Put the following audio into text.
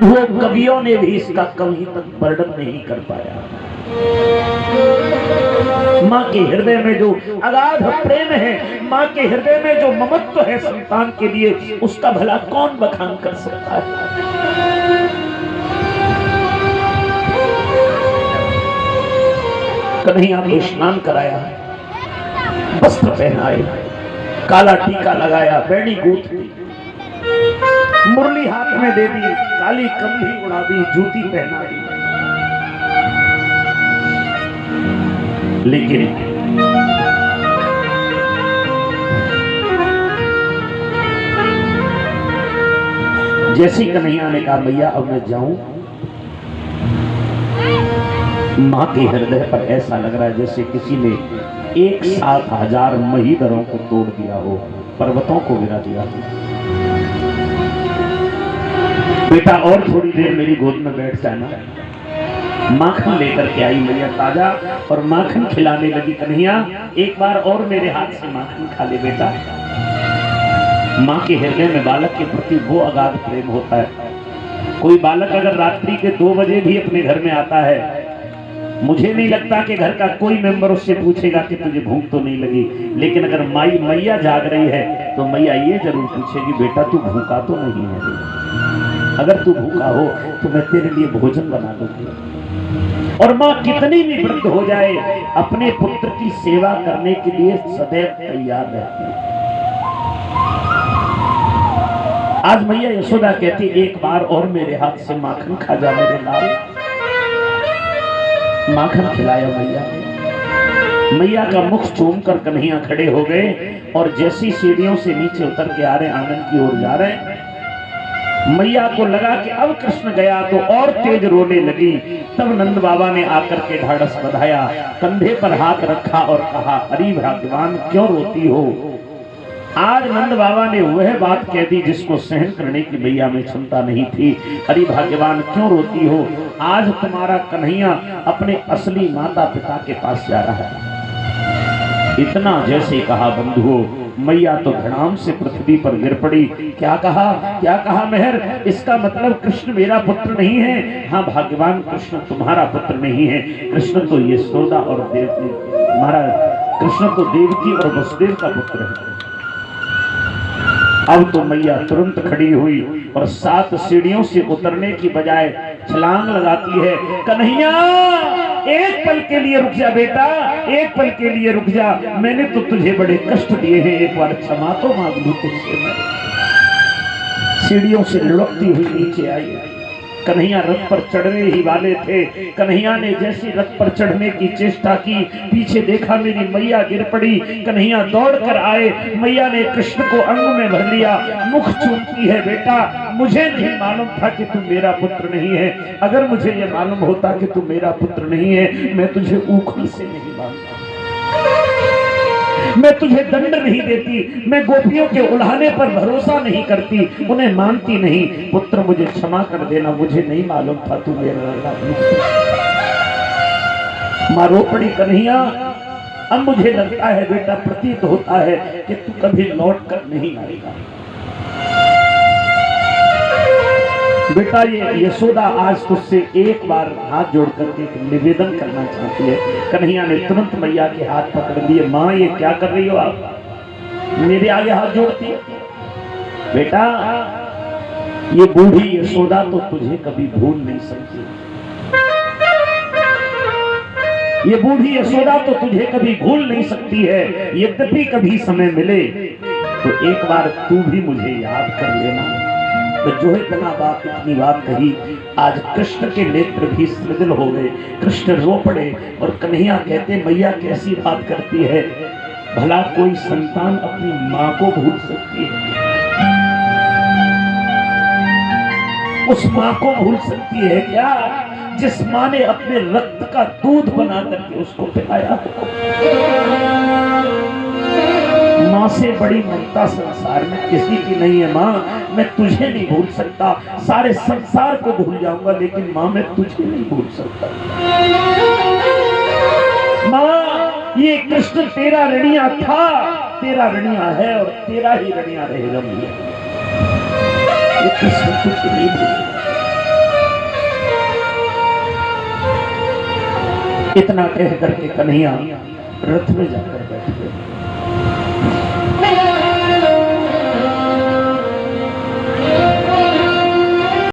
बंधुओं कवियों ने भी इसका कभी तक वर्णन नहीं कर पाया। माँ के हृदय में जो अगाध प्रेम है, माँ के हृदय में जो ममत्व है संतान के लिए, उसका भला कौन बखान कर सकता है। कन्हैया को स्नान कराया, वस्त्र पहनाए, काला टीका लगाया, बेड़ी गूंथ दी, मुरली हाथ में दे दी, काली कंघी उड़ा दी, जूती पहना दी। लेकिन जैसी कन्हैया ने कहा मैया अब मैं जाऊं, मां के हृदय पर ऐसा लग रहा है जैसे किसी ने 1,000 महीधरों को तोड़ दिया हो, पर्वतों को गिरा दिया हो। बेटा और थोड़ी देर मेरी गोद में बैठ जाना। माखन लेकर के आई मैया ताजा, और माखन खिलाने लगी। कन्हैया एक बार और मेरे हाथ से माखन खा ले बेटा। माँ के हृदय में बालक के प्रति वो अगाध प्रेम होता है। कोई बालक अगर रात्रि के 2 बजे भी अपने घर में आता है, मुझे नहीं लगता कि घर का कोई मेंबर उससे पूछेगा कि तुझे भूख तो नहीं लगी। लेकिन अगर मैया जाग रही है तो मैया ये जरूर पूछेगी बेटा तू भूखा तो नहीं है। अगर तू भूखा हो तो मैं तेरे लिए भोजन बना दूंगी। और माँ कितनी भी वृद्ध हो जाए, अपने पुत्र की सेवा करने के लिए सदैव तैयार रहती है। आज मैया यशोदा कहती एक बार और मेरे हाथ से माखन खा जा मेरे लाल। माखन खिलाया मैया ने। मैया का मुख चूम कर कन्हैया खड़े हो गए, और जैसी सीढ़ियों से नीचे उतर के आ रहे, आंगन की ओर जा रहे, मैया को लगा कि अब कृष्ण गया तो और तेज रोने लगी। तब नंद बाबा ने आकर के ढाढ़स बंधाया, कंधे पर हाथ रखा और कहा अरे भगवान क्यों रोती हो। आज नंद बाबा ने वह बात कह दी जिसको सहन करने की मैया में क्षमता नहीं थी। अरे भगवान क्यों रोती हो, आज तुम्हारा कन्हैया अपने असली माता पिता के पास जा रहा है। इतना जैसे कहा बंधुओं, मैया तो धड़ाम से पृथ्वी पर गिर पड़ी। क्या कहा मेहर, इसका मतलब कृष्ण मेरा पुत्र नहीं है। हाँ भगवान कृष्ण तुम्हारा पुत्र नहीं है। कृष्ण तो यशोदा और देवकी, महाराज कृष्ण तो देवकी और वसुदेव का पुत्र है। अब तो मैया तुरंत खड़ी हुई और 7 सीढ़ियों से उतरने की बजाय छलांग लगाती है। कन्हैया एक पल के लिए रुक जा बेटा, एक पल के लिए रुक जा। मैंने तो तुझे बड़े कष्ट दिए हैं, एक बार क्षमा तो मांग लूं तुझसे। सीढ़ियों से लुढ़कती हुई नीचे आई। कन्हैया रथ पर चढ़ने ही वाले थे। कन्हैया ने जैसी रथ पर चढ़ने की चेष्टा की, पीछे देखा मेरी मैया गिर पड़ी। कन्हैया दौड़ कर आए, मैया ने कृष्ण को अंग में भर लिया, मुख चूमती है बेटा मुझे नहीं मालूम था कि तू मेरा पुत्र नहीं है। अगर मुझे ये मालूम होता कि तू मेरा पुत्र नहीं है, मैं तुझे ऊखल से नहीं मानता, मैं तुझे दंड नहीं देती, मैं गोपियों के उल्हाने पर भरोसा नहीं करती, उन्हें मानती नहीं। पुत्र मुझे क्षमा कर देना, मुझे नहीं मालूम था तू मेरा। मां रो पड़ी। कन्हैया अब मुझे लगता है बेटा, प्रतीत होता है कि तू कभी लौट कर नहीं आएगा। बेटा ये यशोदा आज तुझसे एक बार हाथ जोड़ करके निवेदन करना चाहती है। कन्हैया ने तुरंत मैया के हाथ पकड़ लिए। माँ ये क्या कर रही हो आप, मेरे आगे हाथ जोड़ती? बेटा ये बूढ़ी यशोदा तो तुझे कभी भूल नहीं सकती, ये बूढ़ी यशोदा तो तुझे कभी भूल नहीं सकती है। यद्यपि कभी समय मिले तो एक बार तू भी मुझे याद कर लेना। तो जो इतना बात इतनी बात कही, आज कृष्ण के नेत्र भी सृजल हो गए। कृष्ण रो पड़े और कन्हैया कहते मैया कैसी बात करती है, भला कोई संतान अपनी माँ को भूल सकती है? उस माँ को भूल सकती है क्या जिस माँ ने अपने रक्त का दूध बना करके उसको पिलाया? माँ से बड़ी ममता संसार में किसी की नहीं है। माँ मैं तुझे नहीं भूल सकता, सारे संसार को भूल जाऊंगा, लेकिन माँ मैं तुझे नहीं भूल सकता। माँ ये कृष्ण तेरा ऋणिया था, तेरा ऋणिया है और तेरा ही ऋणिया रहेगा। ये कृष्ण तुझे नहीं भूलेगा। इतना कह करके कन्हैया रथ में जाकर बैठ गए।